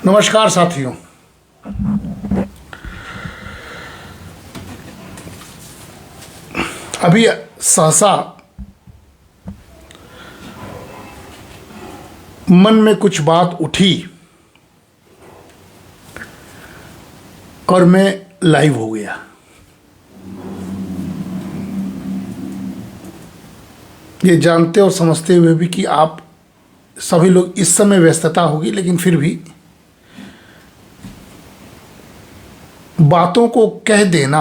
नमस्कार साथियों। अभी सहसा मन में कुछ बात उठी और मैं लाइव हो गया। ये जानते और समझते हुए भी कि आप सभी लोग इस समय व्यस्तता होगी, लेकिन फिर भी बातों को कह देना,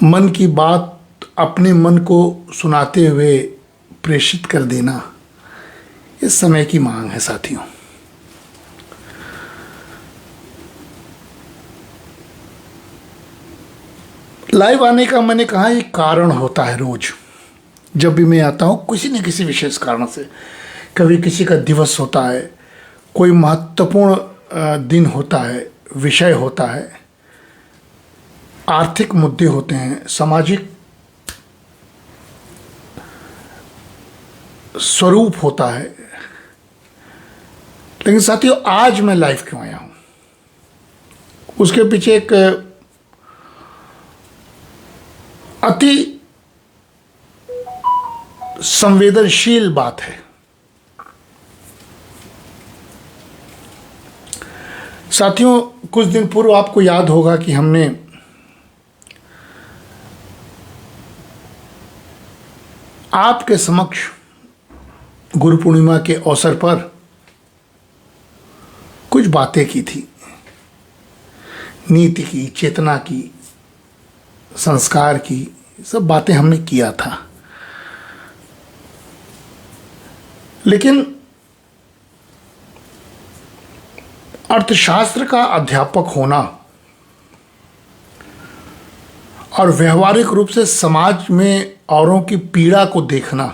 मन की बात अपने मन को सुनाते हुए प्रेषित कर देना, इस समय की मांग है साथियों। लाइव आने का मैंने कहा एक कारण होता है। रोज जब भी मैं आता हूं किसी न किसी विशेष कारण से, कभी किसी का दिवस होता है, कोई महत्वपूर्ण दिन होता है, विषय होता है, आर्थिक मुद्दे होते हैं, सामाजिक स्वरूप होता है। लेकिन साथियों, आज मैं लाइव क्यों आया हूं, उसके पीछे एक अति संवेदनशील बात है। साथियों, कुछ दिन पूर्व आपको याद होगा कि हमने आपके समक्ष गुरु पूर्णिमा के अवसर पर कुछ बातें की थी। नीति की, चेतना की, संस्कार की, सब बातें हमने किया था। लेकिन अर्थशास्त्र का अध्यापक होना और व्यवहारिक रूप से समाज में औरों की पीड़ा को देखना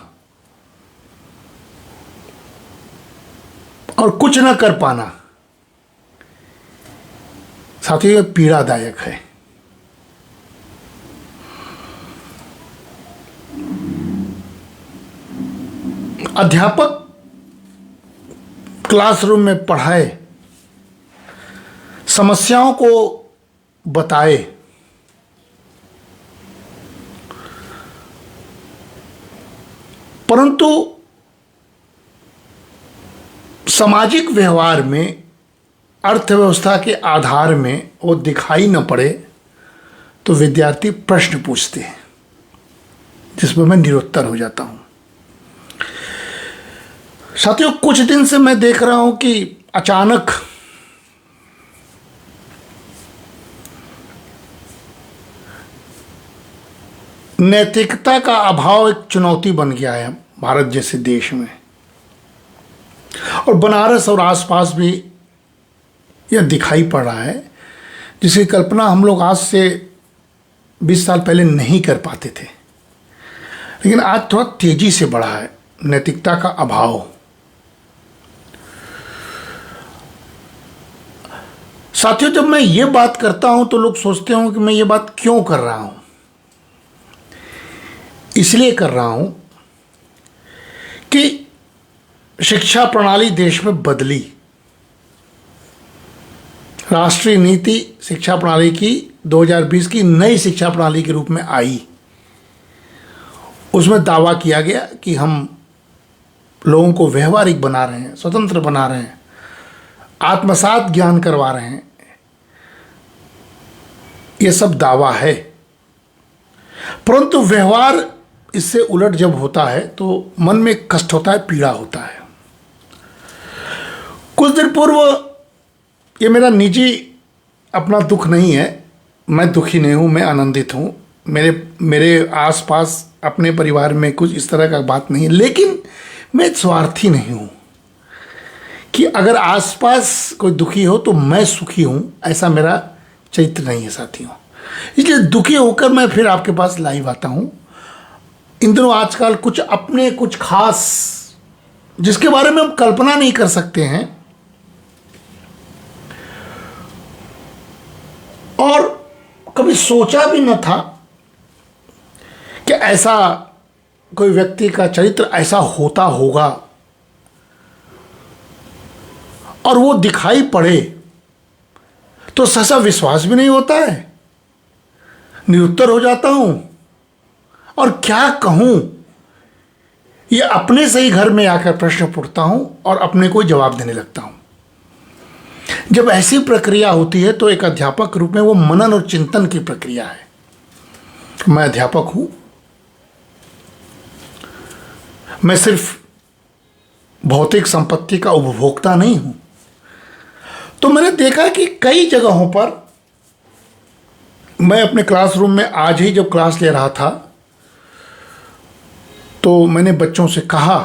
और कुछ न कर पाना, साथ ही पीड़ादायक है। अध्यापक क्लासरूम में पढ़ाए, समस्याओं को बताए, परंतु सामाजिक व्यवहार में, अर्थव्यवस्था के आधार में वो दिखाई न पड़े तो विद्यार्थी प्रश्न पूछते हैं, जिसमें मैं निरुत्तर हो जाता हूं। साथियों, कुछ दिन से मैं देख रहा हूं कि अचानक नैतिकता का अभाव एक चुनौती बन गया है भारत जैसे देश में, और बनारस और आसपास भी यह दिखाई पड़ रहा है, जिसकी कल्पना हम लोग आज से 20 साल पहले नहीं कर पाते थे। लेकिन आज थोड़ा तेजी से बढ़ा है नैतिकता का अभाव। साथियों, जब मैं ये बात करता हूं तो लोग सोचते हों कि मैं ये बात क्यों कर रहा हूं। इसलिए कर रहा हूं कि शिक्षा प्रणाली देश में बदली। राष्ट्रीय नीति शिक्षा प्रणाली की 2020 की नई शिक्षा प्रणाली के रूप में आई। उसमें दावा किया गया कि हम लोगों को व्यवहारिक बना रहे हैं, स्वतंत्र बना रहे हैं, आत्मसात ज्ञान करवा रहे हैं। यह सब दावा है, परंतु व्यवहार इससे उलट जब होता है तो मन में कष्ट होता है, पीड़ा होता है। कुछ दिन पूर्व, ये मेरा निजी अपना दुख नहीं है, मैं दुखी नहीं हूँ, मैं आनंदित हूँ। मेरे आसपास अपने परिवार में कुछ इस तरह का बात नहीं है, लेकिन मैं स्वार्थी नहीं हूँ कि अगर आसपास कोई दुखी हो तो मैं सुखी हूँ, ऐसा मेरा चरित्र नहीं है साथियों। इसलिए दुखी होकर मैं फिर आपके पास लाइव आता हूँ। इन दिनों आजकल कुछ खास, जिसके बारे में हम कल्पना नहीं कर सकते हैं, और कभी सोचा भी न था कि ऐसा कोई व्यक्ति का चरित्र ऐसा होता होगा, और वो दिखाई पड़े तो सहसा विश्वास भी नहीं होता है, निरुत्तर हो जाता हूं और क्या कहूं, ये अपने से ही घर में आकर प्रश्न पूछता हूं और अपने को जवाब देने लगता हूं। जब ऐसी प्रक्रिया होती है तो एक अध्यापक के रूप में वो मनन और चिंतन की प्रक्रिया है। मैं अध्यापक हूं, मैं सिर्फ भौतिक संपत्ति का उपभोक्ता नहीं हूं। तो मैंने देखा कि कई जगहों पर, मैं अपने क्लासरूम में आज ही जब क्लास ले रहा था तो मैंने बच्चों से कहा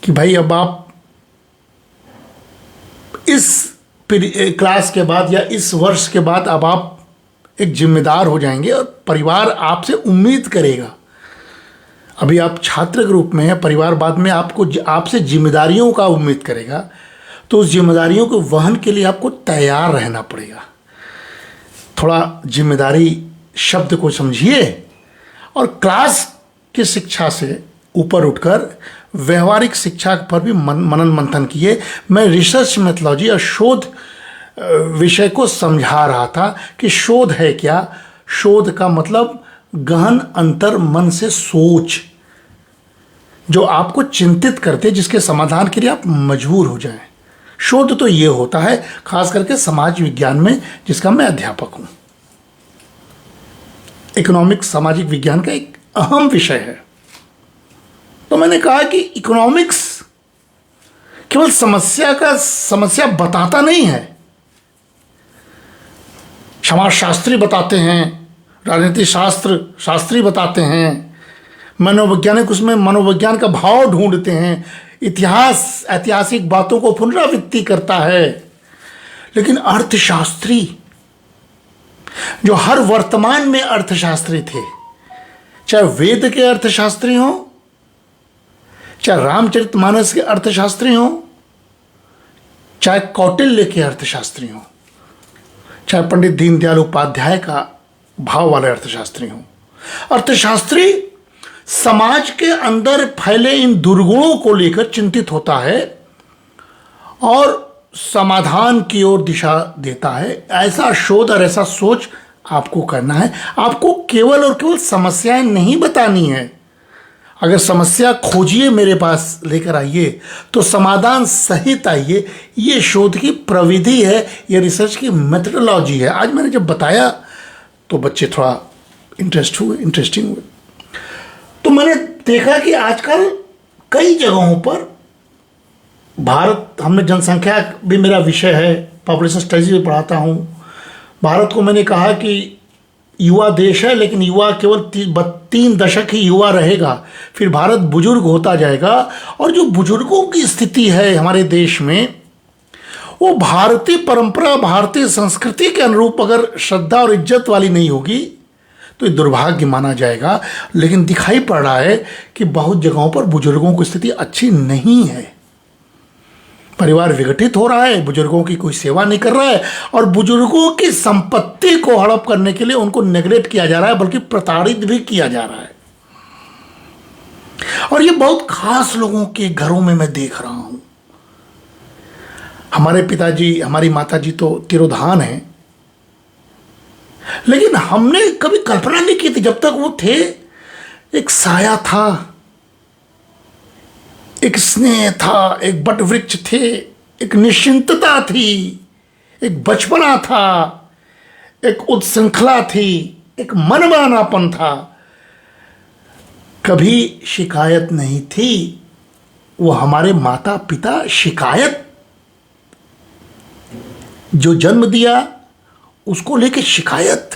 कि भाई अब आप इस क्लास के बाद या इस वर्ष के बाद अब आप एक जिम्मेदार हो जाएंगे और परिवार आपसे उम्मीद करेगा। अभी आप छात्र के रूप में हैं, परिवार बाद में आपसे जिम्मेदारियों का उम्मीद करेगा, तो उस जिम्मेदारियों को वहन के लिए आपको तैयार रहना पड़ेगा। थोड़ा जिम्मेदारी शब्द को समझिए और क्लास की शिक्षा से ऊपर उठकर व्यवहारिक शिक्षा पर भी मनन मंथन किए। मैं रिसर्च मेथोलॉजी और शोध विषय को समझा रहा था कि शोध है क्या। शोध का मतलब गहन अंतर मन से सोच, जो आपको चिंतित करते, जिसके समाधान के लिए आप मजबूर हो जाएं। शोध तो ये होता है खास करके समाज विज्ञान में, जिसका मैं अध्यापक हूं। इकोनॉमिक्स सामाजिक विज्ञान का एक अहम विषय है। तो मैंने कहा कि इकोनॉमिक्स केवल समस्या बताता नहीं है। समाजशास्त्री बताते हैं, राजनीति शास्त्री बताते हैं, मनोवैज्ञानिक उसमें मनोविज्ञान का भाव ढूंढते हैं, ऐतिहासिक बातों को पुनरावृत्ति करता है। लेकिन अर्थशास्त्री, जो हर वर्तमान में अर्थशास्त्री थे, चाहे वेद के अर्थशास्त्री हों, चाहे रामचरितमानस के अर्थशास्त्री हों, चाहे कौटिल्य के अर्थशास्त्री हों, चाहे पंडित दीनदयाल उपाध्याय का भाव वाले अर्थशास्त्री हों, अर्थशास्त्री समाज के अंदर फैले इन दुर्गुणों को लेकर चिंतित होता है और समाधान की ओर दिशा देता है। ऐसा शोध और ऐसा सोच आपको करना है। आपको केवल और केवल समस्याएं नहीं बतानी है। अगर समस्या खोजिए, मेरे पास लेकर आइए, तो समाधान सहित आइए। ये शोध की प्रविधि है, ये रिसर्च की मेथडोलॉजी है। आज मैंने जब बताया तो बच्चे थोड़ा इंटरेस्टिंग हुए। तो मैंने देखा कि आजकल कई जगहों पर भारत, हमने जनसंख्या भी मेरा विषय है, पॉपुलेशन स्टडीज भी पढ़ाता हूँ। भारत को मैंने कहा कि युवा देश है, लेकिन युवा केवल 3 दशक ही युवा रहेगा, फिर भारत बुजुर्ग होता जाएगा। और जो बुजुर्गों की स्थिति है हमारे देश में, वो भारतीय परंपरा, भारतीय संस्कृति के अनुरूप अगर श्रद्धा और इज्जत वाली नहीं होगी तो ये दुर्भाग्य माना जाएगा। लेकिन दिखाई पड़ रहा है कि बहुत जगहों पर बुजुर्गों की स्थिति अच्छी नहीं है। परिवार विघटित हो रहा है, बुजुर्गों की कोई सेवा नहीं कर रहा है और बुजुर्गों की संपत्ति को हड़प करने के लिए उनको नेग्लेक्ट किया जा रहा है, बल्कि प्रताड़ित भी किया जा रहा है। और ये बहुत खास लोगों के घरों में मैं देख रहा हूं। हमारे पिताजी, हमारी माताजी तो तिरोधान हैं, लेकिन हमने कभी कल्पना नहीं की थी, जब तक वो थे, एक साया था, एक स्नेह था, एक बट वृक्ष थे, एक निश्चिंतता थी, एक बचपना था, एक उच्छृंखला थी, एक मनमानापन था। कभी शिकायत नहीं थी। वो हमारे माता पिता, शिकायत, जो जन्म दिया उसको लेके शिकायत,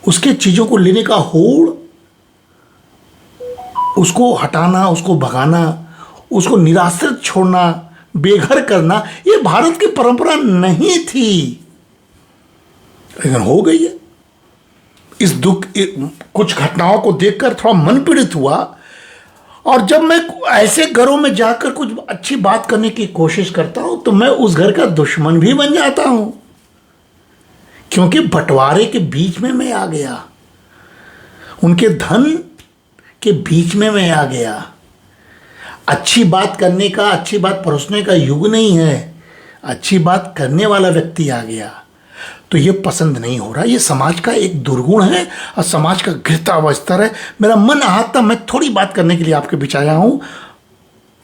उसके चीजों को लेने का होड़, उसको हटाना, उसको भगाना, उसको निराश्रित छोड़ना, बेघर करना, ये भारत की परंपरा नहीं थी, लेकिन हो गई है। इस दुख, कुछ घटनाओं को देखकर थोड़ा मन पीड़ित हुआ। और जब मैं ऐसे घरों में जाकर कुछ अच्छी बात करने की कोशिश करता हूं तो मैं उस घर का दुश्मन भी बन जाता हूं, क्योंकि बंटवारे के बीच में मैं आ गया, उनके धन के बीच में मैं आ गया। अच्छी बात करने का, अच्छी बात परोसने का युग नहीं है। अच्छी बात करने वाला व्यक्ति आ गया तो ये पसंद नहीं हो रहा। ये समाज का एक दुर्गुण है और समाज का गिरता हुआ स्तर है। मेरा मन आता, मैं थोड़ी बात करने के लिए आपके बीच आया हूं।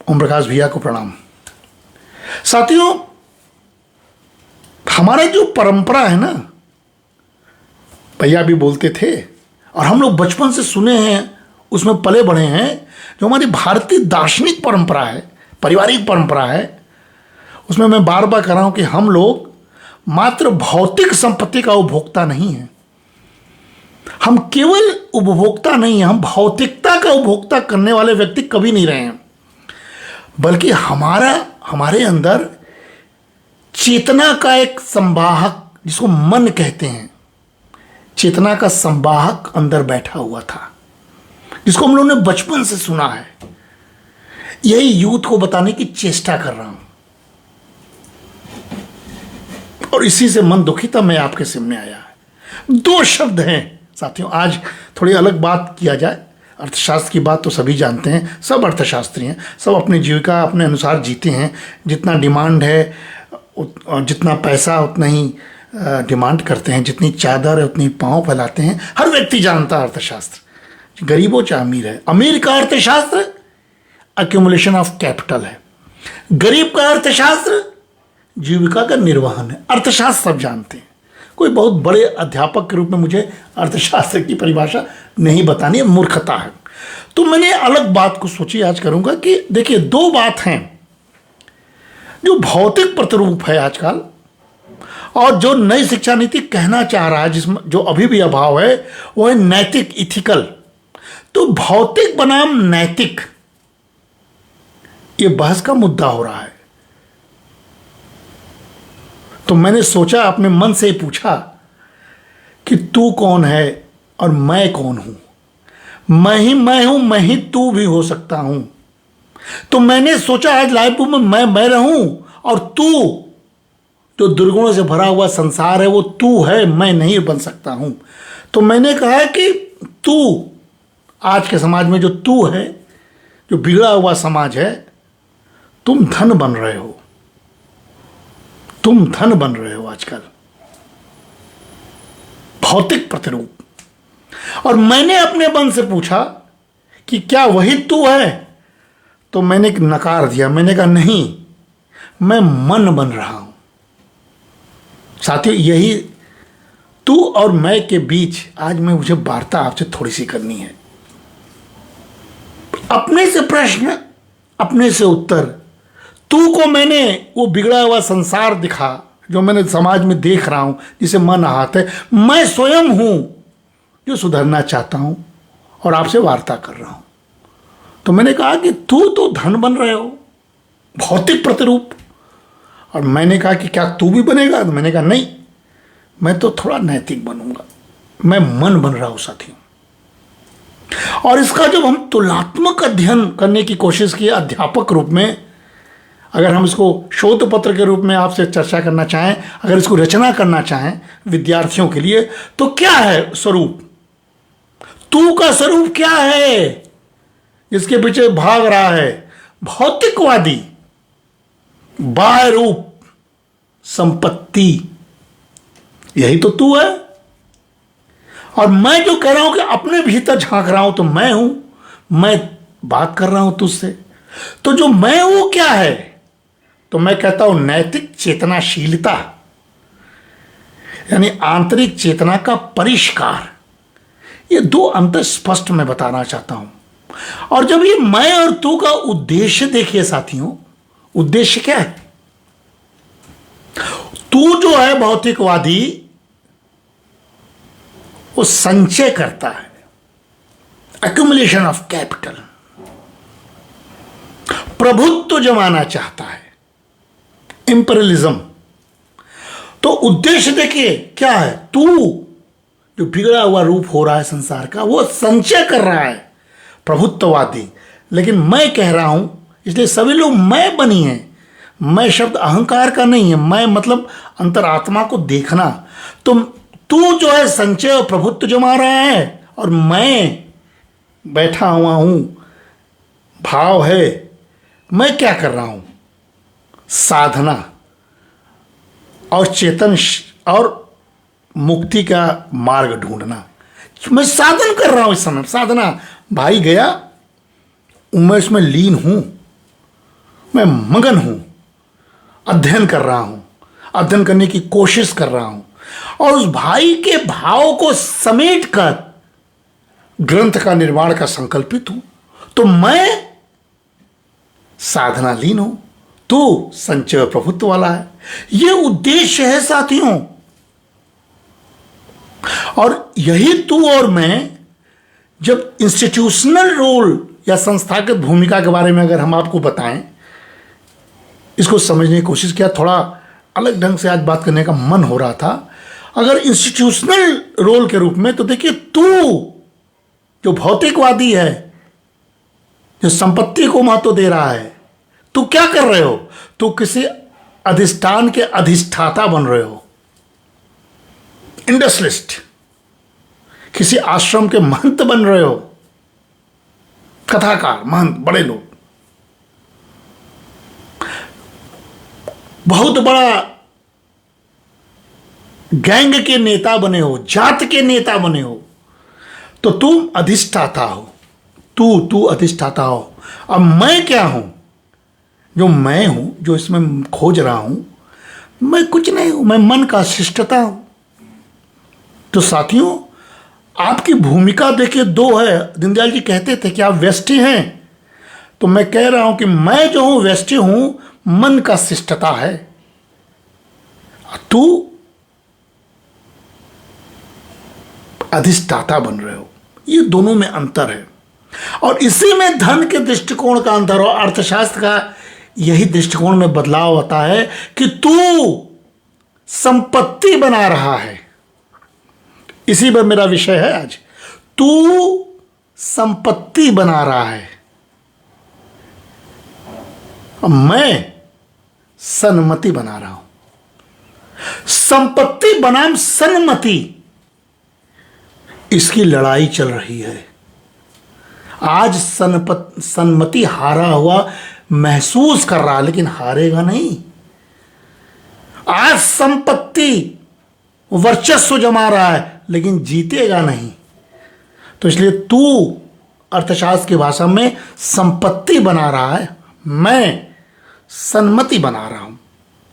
ओम प्रकाश भैया को प्रणाम। साथियों, हमारा जो परंपरा है ना, भैया भी बोलते थे और हम लोग बचपन से सुने हैं, उसमें पले बढ़े हैं, जो हमारी भारतीय दार्शनिक परंपरा है, पारिवारिक परंपरा है, उसमें मैं बार बार कह रहा हूं कि हम लोग मात्र भौतिक संपत्ति का उपभोक्ता नहीं है। हम केवल उपभोक्ता नहीं है, हम भौतिकता का उपभोक्ता करने वाले व्यक्ति कभी नहीं रहे हैं, बल्कि हमारे अंदर चेतना का एक संवाहक, जिसको मन कहते हैं, चेतना का संवाहक अंदर बैठा हुआ था, जिसको हम लोगों ने बचपन से सुना है। यही यूथ को बताने की चेष्टा कर रहा हूं और इसी से मन दुखी था, मैं आपके सामने आया है। दो शब्द हैं साथियों, आज थोड़ी अलग बात किया जाए। अर्थशास्त्र की बात तो सभी जानते हैं, सब अर्थशास्त्री हैं, सब अपनी जीविका अपने अनुसार जीते हैं। जितना डिमांड है, जितना पैसा उतना ही डिमांड करते हैं, जितनी चादर है उतनी पांव फैलाते हैं। हर व्यक्ति जानता है अर्थशास्त्र, गरीबो चाहे अमीर है। अमीर का अर्थशास्त्र एक्यूमुलेशन ऑफ कैपिटल है, गरीब का अर्थशास्त्र जीविका का निर्वहन है। अर्थशास्त्र सब जानते हैं। कोई बहुत बड़े अध्यापक के रूप में मुझे अर्थशास्त्र की परिभाषा नहीं बतानी है, मूर्खता है। तो मैंने अलग बात को सोची आज करूंगा कि देखिए, दो बात हैं जो भौतिक प्रतिरूप है आजकल, और जो नई शिक्षा नीति कहना चाह रहा है, जिसमें जो अभी भी अभाव है, वो है नैतिक, इथिकल। तो भौतिक बनाम नैतिक, ये बहस का मुद्दा हो रहा है। तो मैंने सोचा, अपने मन से पूछा कि तू कौन है और मैं कौन हूं। मैं हूं, मैं ही तू भी हो सकता हूं। तो मैंने सोचा आज लाइफ में मैं रहूं और तू, जो दुर्गुणों से भरा हुआ संसार है वो तू है, मैं नहीं बन सकता हूं। तो मैंने कहा कि तू, आज के समाज में जो तू है, जो बिगड़ा हुआ समाज है, तुम धन बन रहे हो, तुम धन बन रहे हो आजकल, भौतिक प्रतिरूप। और मैंने अपने मन से पूछा कि क्या वही तू है? तो मैंने नकार दिया। मैंने कहा नहीं, मैं मन बन रहा हूं। साथियों, यही तू और मैं के बीच आज मुझे वार्ता आपसे थोड़ी सी करनी है। अपने से प्रश्न, अपने से उत्तर। तू को मैंने वो बिगड़ा हुआ संसार दिखा जो मैंने समाज में देख रहा हूं, जिसे मन आहत है। मैं स्वयं हूं जो सुधरना चाहता हूं और आपसे वार्ता कर रहा हूं। तो मैंने कहा कि तू तो धन बन रहे हो, भौतिक प्रतिरूप। और मैंने कहा कि क्या तू भी बनेगा? तो मैंने कहा नहीं, मैं तो थोड़ा नैतिक बनूंगा, मैं मन बन रहा हूं साथियों। और इसका जब हम तुलनात्मक अध्ययन करने की कोशिश की अध्यापक रूप में, अगर हम इसको शोध पत्र के रूप में आपसे चर्चा करना चाहें, अगर इसको रचना करना चाहें विद्यार्थियों के लिए, तो क्या है स्वरूप? तू का स्वरूप क्या है जिसके पीछे भाग रहा है? भौतिकवादी, बाह्य रूप, संपत्ति, यही तो तू है। और मैं जो कह रहा हूं कि अपने भीतर झांक रहा हूं, तो मैं हूं, मैं बात कर रहा हूं तुझसे। तो जो मैं हूं क्या है? तो मैं कहता हूं नैतिक चेतनाशीलता, यानी आंतरिक चेतना का परिष्कार। ये दो अंतर स्पष्ट मैं बताना चाहता हूं। और जब ये मैं और तू का उद्देश्य देखिए साथियों, उद्देश्य क्या है? तू जो है भौतिकवादी, वो संचय करता है, एक्यूमुलेशन ऑफ कैपिटल, प्रभुत्व जमाना चाहता है, इंपीरियलिज्म। तो उद्देश्य देखिए क्या है? तू जो बिगड़ा हुआ रूप हो रहा है संसार का, वो संचय कर रहा है, प्रभुत्ववादी। लेकिन मैं कह रहा हूं, इसलिए सभी लोग मैं बनी हैं। मैं शब्द अहंकार का नहीं है, मैं मतलब अंतरात्मा को देखना। तो तू जो है संचय और प्रभुत्व जमा रहा है, और मैं बैठा हुआ हूं, भाव है मैं क्या कर रहा हूं? साधना और और मुक्ति का मार्ग ढूंढना। मैं साधन कर रहा हूं इस समय, साधना। भाई गया, मैं इसमें लीन हूं, मैं मगन हूं, अध्ययन कर रहा हूं, अध्ययन करने की कोशिश कर रहा हूं, और उस भाई के भाव को समेट कर ग्रंथ का निर्माण का संकल्पित हूं। तो मैं साधना लीन हूं, तू संचय प्रभुत्व वाला है। यह उद्देश्य है साथियों। और यही तू और मैं, जब इंस्टीट्यूशनल रोल या संस्थागत भूमिका के बारे में अगर हम आपको बताएं, इसको समझने की कोशिश किया, थोड़ा अलग ढंग से आज बात करने का मन हो रहा था। अगर इंस्टीट्यूशनल रोल के रूप में, तो देखिए, तू जो भौतिकवादी है, जो संपत्ति को महत्व दे रहा है, तू क्या कर रहे हो? तू किसी अधिष्ठान के अधिष्ठाता बन रहे हो, इंडस्ट्रियलिस्ट, किसी आश्रम के महंत बन रहे हो, कथाकार, महंत, बड़े लोग, बहुत बड़ा गैंग के नेता बने हो, जात के नेता बने हो, तो तुम अधिष्ठाता हो, तू अधिष्ठाता हो। अब मैं क्या हूं? जो मैं हूं, जो इसमें खोज रहा हूं, मैं कुछ नहीं हूं, मैं मन का शिष्टता हूं। तो साथियों, आपकी भूमिका देखिए दो है। दीनदयाल जी कहते थे कि आप व्यष्टि हैं, तो मैं कह रहा हूं कि मैं जो हूं व्यष्टि हूं, मन का शिष्टता है। तू अधिष्ठाता बन रहे हो। ये दोनों में अंतर है, और इसी में धन के दृष्टिकोण का अंतर और अर्थशास्त्र का यही दृष्टिकोण में बदलाव होता है कि तू संपत्ति बना रहा है। इसी पर मेरा विषय है आज। तू संपत्ति बना रहा है, और मैं सन्मति बना रहा हूं। संपत्ति बनाम सन्मति, इसकी लड़ाई चल रही है। आज सन्मति हारा हुआ महसूस कर रहा, लेकिन हारेगा नहीं। आज संपत्ति वर्चस्व जमा रहा है, लेकिन जीतेगा नहीं। तो इसलिए तू अर्थशास्त्र की भाषा में संपत्ति बना रहा है, मैं सन्मति बना रहा हूं।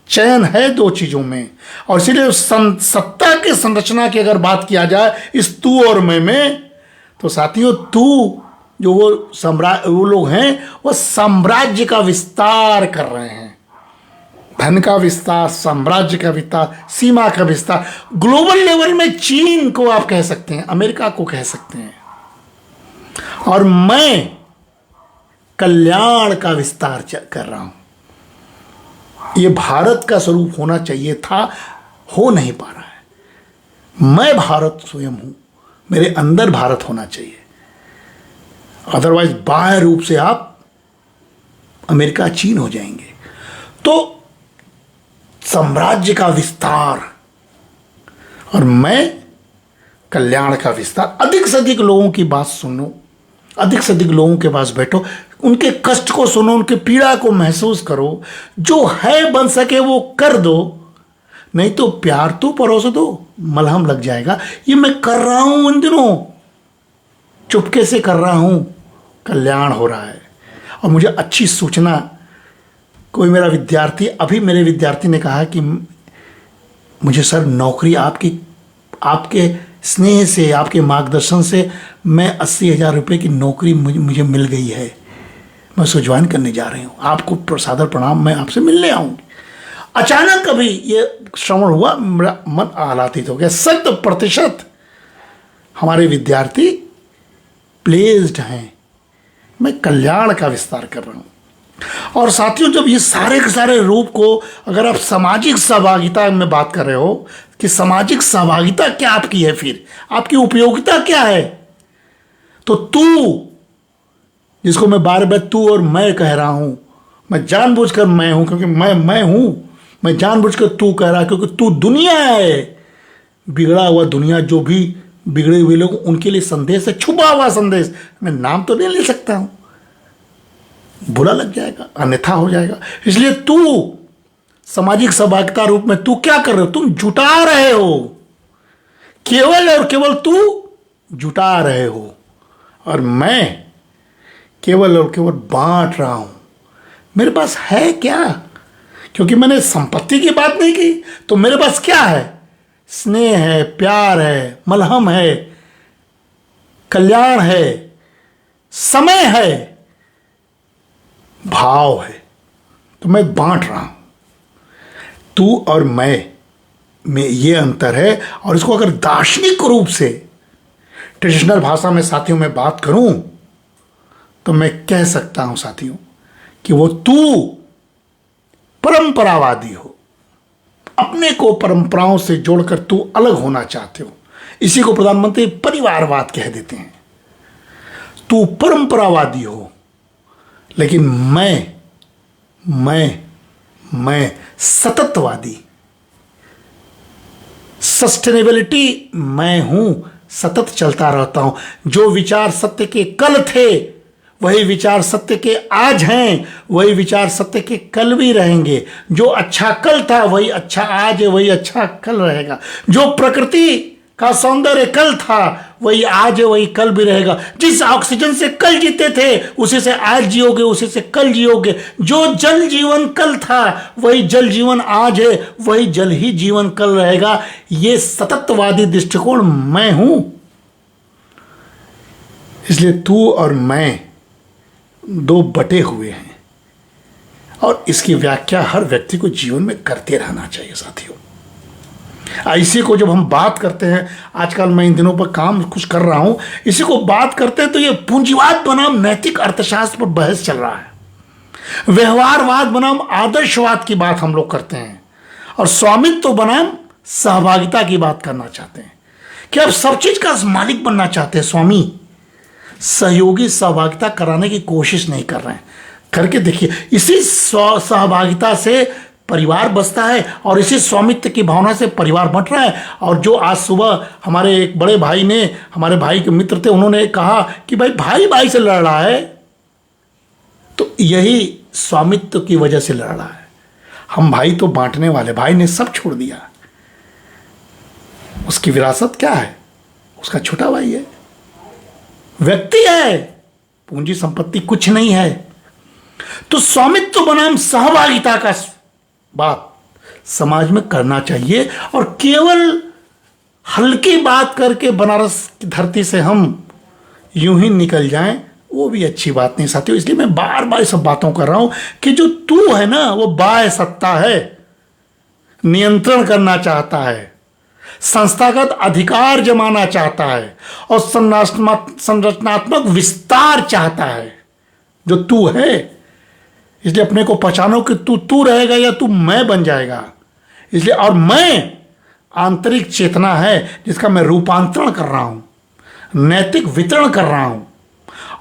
चयन है दो चीजों में, और इसीलिए सत्ता के संरचना की अगर बात किया जाए इस तू और मैं में, तो साथियों, तू जो वो लोग हैं, वो साम्राज्य का विस्तार कर रहे हैं। धन का विस्तार, साम्राज्य का विस्तार, सीमा का विस्तार। ग्लोबल लेवल में चीन को आप कह सकते हैं, अमेरिका को कह सकते हैं, और मैं कल्याण का विस्तार कर रहा हूं। ये भारत का स्वरूप होना चाहिए था, हो नहीं पा रहा है। मैं भारत स्वयं हूं, मेरे अंदर भारत होना चाहिए। अदरवाइज बाह्य रूप से आप अमेरिका, चीन हो जाएंगे। तो साम्राज्य का विस्तार और मैं कल्याण का विस्तार। अधिक से अधिक लोगों की बात सुनो, अधिक से अधिक लोगों के पास बैठो, उनके कष्ट को सुनो, उनके पीड़ा को महसूस करो। जो है बन सके वो कर दो, नहीं तो प्यार तो परोस दो, मलहम लग जाएगा। ये मैं कर रहा हूं, इन दिनों चुपके से कर रहा हूं, कल्याण हो रहा है। और मुझे अच्छी सूचना, कोई मेरा विद्यार्थी, अभी मेरे विद्यार्थी ने कहा कि मुझे सर नौकरी आपके स्नेह से, आपके मार्गदर्शन से मैं 80,000 रुपये की नौकरी मुझे मिल गई है, मैं उसको ज्वाइन करने जा रही हूँ, आपको सादर प्रणाम, मैं आपसे मिलने आऊँगी। अचानक कभी ये श्रवण हुआ, मेरा मन आह्लादित हो गया। 100% हमारे विद्यार्थी प्लेस्ड हैं, मैं कल्याण का विस्तार कर रहा हूँ। और साथियों, जब ये सारे के सारे रूप को, अगर आप सामाजिक सहभागिता में बात कर रहे हो कि सामाजिक सहभागिता क्या आपकी है, फिर आपकी उपयोगिता क्या है, तो तू, जिसको मैं बार बार तू और मैं कह रहा हूं, मैं जानबूझकर मैं हूं, क्योंकि मैं हूं, मैं जानबूझकर तू कह रहा, क्योंकि तू दुनिया है, बिगड़ा हुआ दुनिया, जो भी बिगड़े हुए लोग, उनके लिए संदेश है, छुपा हुआ संदेश। मैं नाम तो नहीं ले सकता हूं, बुरा लग जाएगा, अन्यथा हो जाएगा। इसलिए तू सामाजिक सहभागिता रूप में तू क्या कर रहे हो? तुम जुटा रहे हो, केवल और केवल तू जुटा रहे हो, और मैं केवल और केवल बांट रहा हूं। मेरे पास है क्या? क्योंकि मैंने संपत्ति की बात नहीं की, तो मेरे पास क्या है? स्नेह है, प्यार है, मलहम है, कल्याण है, समय है, भाव है। तो मैं बांट रहा हूं। तू और मैं में ये अंतर है। और इसको अगर दार्शनिक रूप से ट्रेडिशनल भाषा में साथियों में बात करूं तो मैं कह सकता हूं साथियों कि वो तू परंपरावादी हो, अपने को परंपराओं से जोड़कर तू अलग होना चाहते हो। इसी को प्रधानमंत्री परिवारवाद कह देते हैं। तू परंपरावादी हो, लेकिन मैं सततवादी, सस्टेनेबिलिटी मैं हूं, सतत चलता रहता हूं। जो विचार सत्य के कल थे वही विचार सत्य के आज हैं, वही विचार सत्य के कल भी रहेंगे। जो अच्छा कल था वही अच्छा आज है, वही अच्छा कल रहेगा। जो प्रकृति का सौंदर्य कल था वही आज है, वही कल भी रहेगा। जिस ऑक्सीजन से कल जीते थे उसी से आज जियोगे, उसी से कल जियोगे। जो जल जीवन कल था वही जल जीवन आज है, वही जल ही जीवन कल रहेगा। ये सततवादी दृष्टिकोण मैं हूं। इसलिए तू और मैं दो बटे हुए हैं, और इसकी व्याख्या हर व्यक्ति को जीवन में करते रहना चाहिए साथियों। इसी को जब हम बात करते हैं, आजकल मैं इन दिनों पर काम कुछ कर रहा हूं, इसी को बात करते हैं तो ये पूंजीवाद बनाम नैतिक अर्थशास्त्र पर बहस चल रहा है। व्यवहारवाद बनाम आदर्शवाद की बात हम लोग करते हैं, और स्वामित्व बनाम सहभागिता की बात करना चाहते हैं कि अब सब चीज का मालिक बनना चाहते हैं। स्वामी सहयोगी सहभागिता कराने की कोशिश नहीं कर रहे हैं। करके देखिए, इसी सहभागिता से परिवार बसता है, और इसी स्वामित्व की भावना से परिवार बंट रहा है। और जो आज सुबह हमारे एक बड़े भाई ने, हमारे भाई के मित्र थे, उन्होंने कहा कि भाई भाई भाई से लड़ रहा है, तो यही स्वामित्व की वजह से लड़ रहा है। हम भाई तो बांटने वाले, भाई ने सब छोड़ दिया। उसकी विरासत क्या है? उसका छोटा भाई है, व्यक्ति है, पूंजी संपत्ति कुछ नहीं है। तो स्वामित्व बनाम सहभागिता का बात समाज में करना चाहिए, और केवल हल्की बात करके बनारस की धरती से हम यूं ही निकल जाएं, वो भी अच्छी बात नहीं साथियों। इसलिए मैं बार बार सब बातों कर रहा हूं कि जो तू है ना, वो बाह्य सत्ता है, नियंत्रण करना चाहता है, संस्थागत अधिकार जमाना चाहता है, और संरचनात्मक विस्तार चाहता है जो तू है। इसलिए अपने को पहचानो कि तू रहेगा या तू मैं बन जाएगा। इसलिए, और मैं आंतरिक चेतना है जिसका मैं रूपांतरण कर रहा हूं, नैतिक वितरण कर रहा हूं,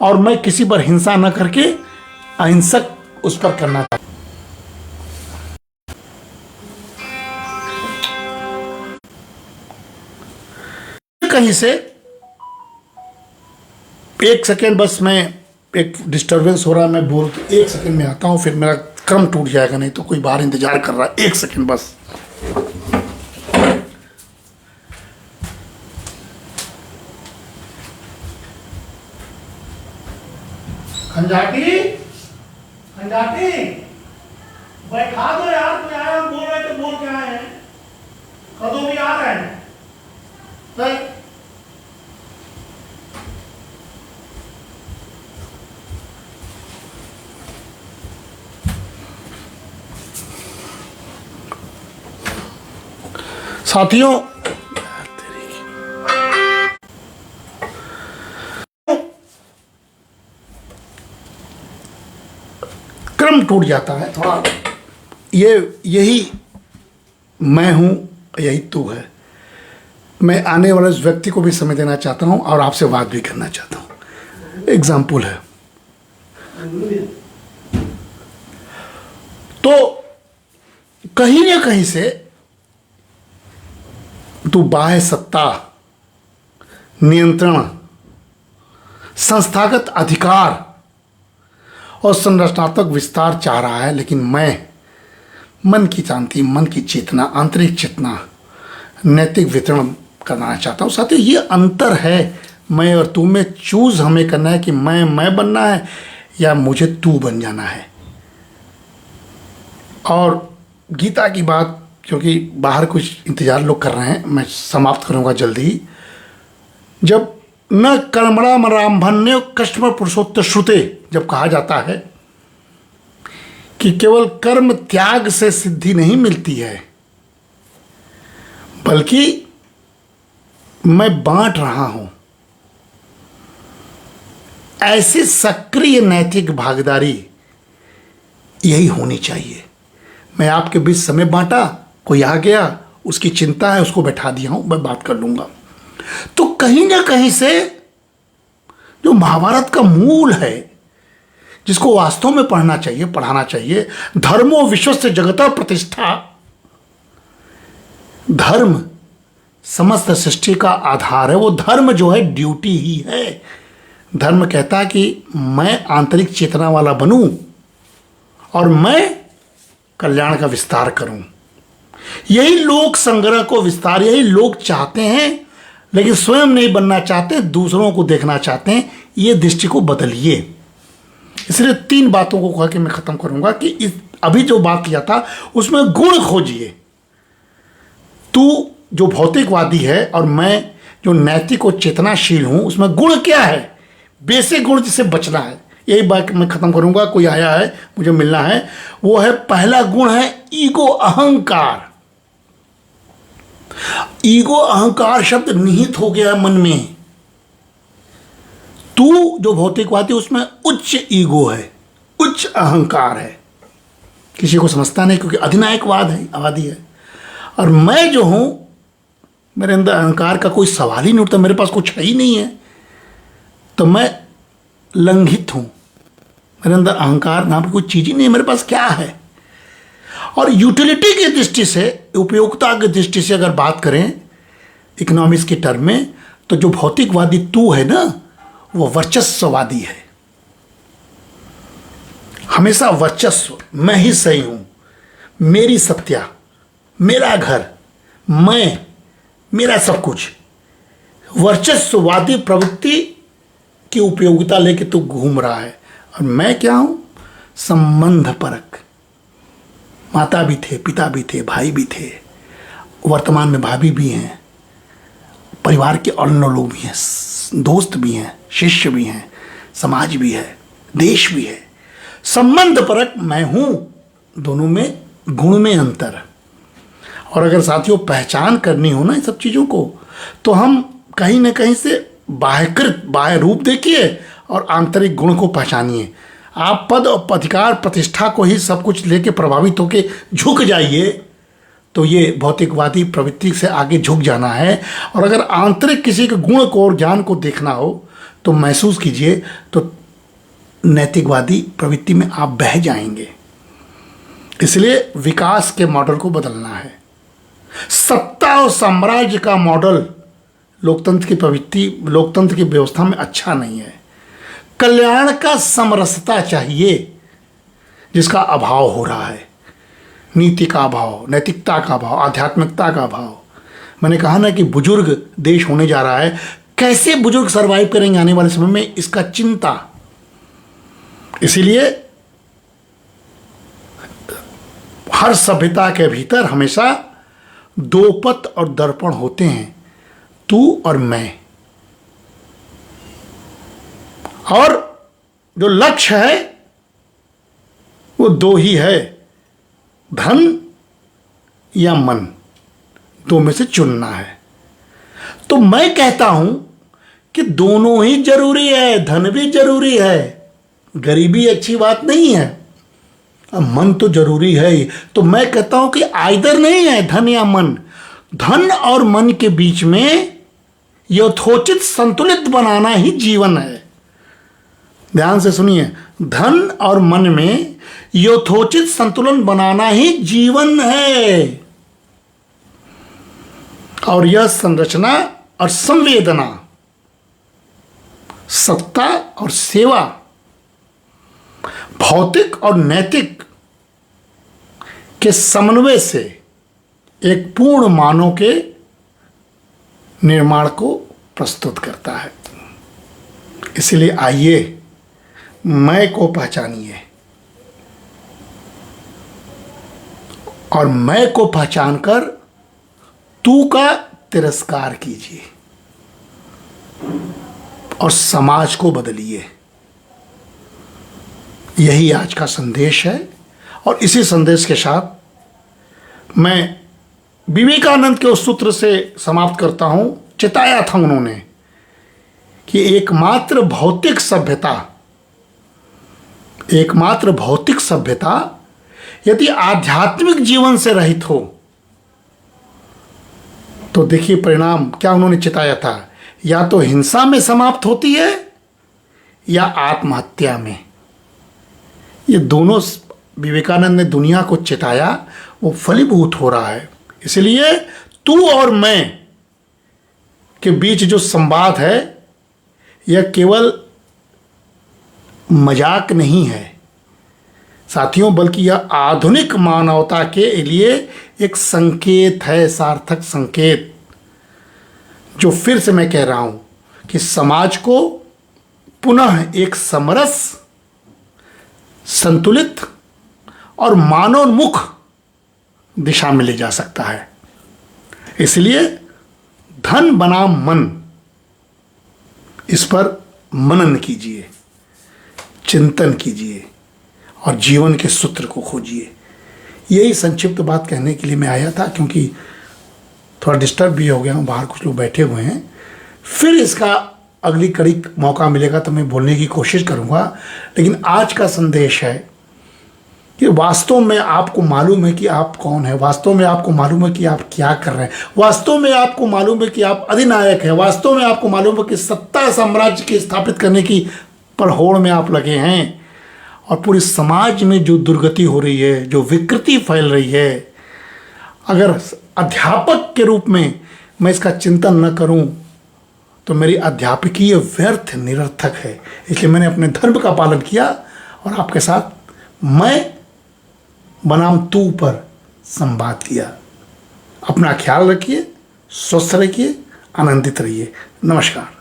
और मैं किसी पर हिंसा न करके अहिंसक उस पर करना चाहता हूं। कहीं से एक सेकेंड, बस मैं एक डिस्टरबेंस हो रहा है, मैं बोल के एक सेकेंड में आता हूं, फिर मेरा क्रम टूट जाएगा, नहीं तो कोई बाहर इंतजार कर रहा है। एक सेकेंड बस। खंजाटी, खंजाटी, बैठा दो यार, कोई आया, बोल रहे थे, बोल के आए हैं, कदों भी आ रहे हैं। सही साथियों, क्रम टूट जाता है थोड़ा। यही मैं हूं, यही तू है। मैं आने वाले उस व्यक्ति को भी समय देना चाहता हूं, और आपसे बात भी करना चाहता हूं। एग्जाम्पल है, तो कहीं ना कहीं से तू बाह्य सत्ता, नियंत्रण, संस्थागत अधिकार और संरचनात्मक विस्तार चाह रहा है, लेकिन मैं मन की शांति, मन की चेतना, आंतरिक चेतना, नैतिक वितरण करना चाहता हूँ। साथियों, ये अंतर है मैं और तू में। चूज हमें करना है कि मैं बनना है या मुझे तू बन जाना है। और गीता की बात, क्योंकि बाहर कुछ इंतजार लोग कर रहे हैं, मैं समाप्त करूंगा जल्दी ही। जब न कर्मणामराम्भन्यो कश्म पुरुषोत्तर श्रुते, जब कहा जाता है कि केवल कर्म त्याग से सिद्धि नहीं मिलती है, बल्कि मैं बांट रहा हूं, ऐसी सक्रिय नैतिक भागीदारी यही होनी चाहिए। मैं आपके बीच समय बांटा, कोई आ गया, उसकी चिंता है, उसको बैठा दिया हूं, मैं बात कर लूंगा। तो कहीं ना कहीं से जो महाभारत का मूल है, जिसको वास्तव में पढ़ना चाहिए, पढ़ाना चाहिए, धर्मो विश्वस्य जगता प्रतिष्ठा, धर्म समस्त सृष्टि का आधार है। वो धर्म जो है ड्यूटी ही है। धर्म कहता है कि मैं आंतरिक चेतना वाला बनूं और मैं कल्याण का विस्तार करूं। यही लोक संग्रह को विस्तार, यही लोग चाहते हैं, लेकिन स्वयं नहीं बनना चाहते, दूसरों को देखना चाहते हैं। ये दृष्टि को बदलिए। इसलिए 3 बातों को कह के मैं खत्म करूंगा कि अभी जो बात किया था उसमें गुण खोजिए। तू जो भौतिकवादी है और मैं जो नैतिक और चेतनाशील हूं, उसमें गुण क्या है, बेसिक गुण जिससे बचना है। यही बात मैं खत्म करूंगा। कोई आया है, मुझे मिलना है। वो है, पहला गुण है ईगो, अहंकार। ईगो, अहंकार शब्द निहित हो गया मन में। तू जो भौतिकवादी, उसमें उच्च ईगो है, उच्च अहंकार है। किसी को समझता नहीं, क्योंकि अधिनायकवाद है, आबादी है। और मैं जो हूं, मेरे अंदर अहंकार का कोई सवाल ही नहीं उठता, मेरे पास कुछ है ही नहीं है, तो मैं लंघित हूं। मेरे अंदर अहंकार नाम की कोई चीज ही नहीं है। मेरे पास क्या है? और यूटिलिटी की दृष्टि से, उपयोगिता की दृष्टि से अगर बात करें इकोनॉमिक्स के टर्म में, तो जो भौतिकवादी तू है ना, वो वर्चस्ववादी है। हमेशा वर्चस्व, मैं ही सही हूं, मेरी सत्या, मेरा घर, मैं, मेरा सब कुछ। वर्चस्ववादी प्रवृत्ति की उपयोगिता लेके तू घूम रहा है। और मैं क्या हूं? संबंध परक। माता भी थे, पिता भी थे, भाई भी थे, वर्तमान में भाभी भी हैं, परिवार के अन्य लोग भी हैं, दोस्त भी हैं, शिष्य भी हैं, समाज भी है, देश भी है। संबंध परक मैं हूं। दोनों में गुण में अंतर। और अगर साथियों पहचान करनी हो ना इन सब चीज़ों को, तो हम कहीं ना कहीं से बाह्यकृत, बाह्य रूप देखिए और आंतरिक गुण को पहचानिए। आप पद और अधिकार प्रतिष्ठा को ही सब कुछ लेके प्रभावित होके झुक जाइए, तो ये भौतिकवादी प्रवृत्ति से आगे झुक जाना है। और अगर आंतरिक किसी के गुण को और ज्ञान को देखना हो, तो महसूस कीजिए, तो नैतिकवादी प्रवृत्ति में आप बह जाएंगे। इसलिए विकास के मॉडल को बदलना है। सत्ता और साम्राज्य का मॉडल लोकतंत्र की प्रवृत्ति, लोकतंत्र की व्यवस्था में अच्छा नहीं है। कल्याण का समरसता चाहिए, जिसका अभाव हो रहा है। नीति का अभाव, नैतिकता का अभाव, आध्यात्मिकता का अभाव। मैंने कहा ना कि बुजुर्ग देश होने जा रहा है। कैसे बुजुर्ग सरवाइव करेंगे आने वाले समय में, इसका चिंता। इसीलिए हर सभ्यता के भीतर हमेशा 2 पथ और दर्पण होते हैं, तू और मैं। और जो लक्ष्य है वो 2 ही है, धन या मन। 2 में से चुनना है। तो मैं कहता हूं कि दोनों ही जरूरी है। धन भी जरूरी है, गरीबी अच्छी बात नहीं है, अब मन तो जरूरी है ही। तो मैं कहता हूं कि आइदर नहीं है, धन या मन। धन और मन के बीच में यथोचित संतुलित बनाना ही जीवन है। ध्यान से सुनिए, धन और मन में यथोचित संतुलन बनाना ही जीवन है। और यह संरचना और संवेदना, सत्ता और सेवा, भौतिक और नैतिक के समन्वय से एक पूर्ण मानव के निर्माण को प्रस्तुत करता है। इसलिए आइए मैं को पहचानिए और मैं को पहचानकर तू का तिरस्कार कीजिए और समाज को बदलिए। यही आज का संदेश है और इसी संदेश के साथ मैं विवेकानंद के उस सूत्र से समाप्त करता हूं। चिताया था उन्होंने कि एकमात्र भौतिक सभ्यता यदि आध्यात्मिक जीवन से रहित हो तो देखिए परिणाम क्या उन्होंने चिताया था, या तो हिंसा में समाप्त होती है या आत्महत्या में। ये दोनों विवेकानंद ने दुनिया को चिताया, वो फलीभूत हो रहा है। इसलिए तू और मैं के बीच जो संवाद है यह केवल मजाक नहीं है साथियों, बल्कि यह आधुनिक मानवता के लिए एक संकेत है, सार्थक संकेत, जो फिर से मैं कह रहा हूं कि समाज को पुनः एक समरस, संतुलित और मानवोन्मुख दिशा में ले जा सकता है। इसलिए धन बनाम मन, इस पर मनन कीजिए, चिंतन कीजिए और जीवन के सूत्र को खोजिए। यही संक्षिप्त बात कहने के लिए मैं आया था, क्योंकि थोड़ा डिस्टर्ब भी हो गया हूँ, बाहर कुछ लोग बैठे हुए हैं। फिर इसका अगली कड़ी मौका मिलेगा तो मैं बोलने की कोशिश करूँगा। लेकिन आज का संदेश है कि वास्तव में आपको मालूम है कि आप कौन है, वास्तव में आपको मालूम है कि आप क्या कर रहे हैं, वास्तव में आपको मालूम है कि आप अधिनायक हैं, वास्तव में आपको मालूम है कि सत्ता साम्राज्य की स्थापित करने की पड़होड़ में आप लगे हैं। और पूरे समाज में जो दुर्गति हो रही है, जो विकृति फैल रही है, अगर अध्यापक के रूप में मैं इसका चिंतन न करूं तो मेरी अध्यापकीय व्यर्थ निरर्थक है। इसलिए मैंने अपने धर्म का पालन किया और आपके साथ मैं बनाम तू पर संवाद किया। अपना ख्याल रखिए, स्वस्थ रखिए, आनंदित रहिए। नमस्कार।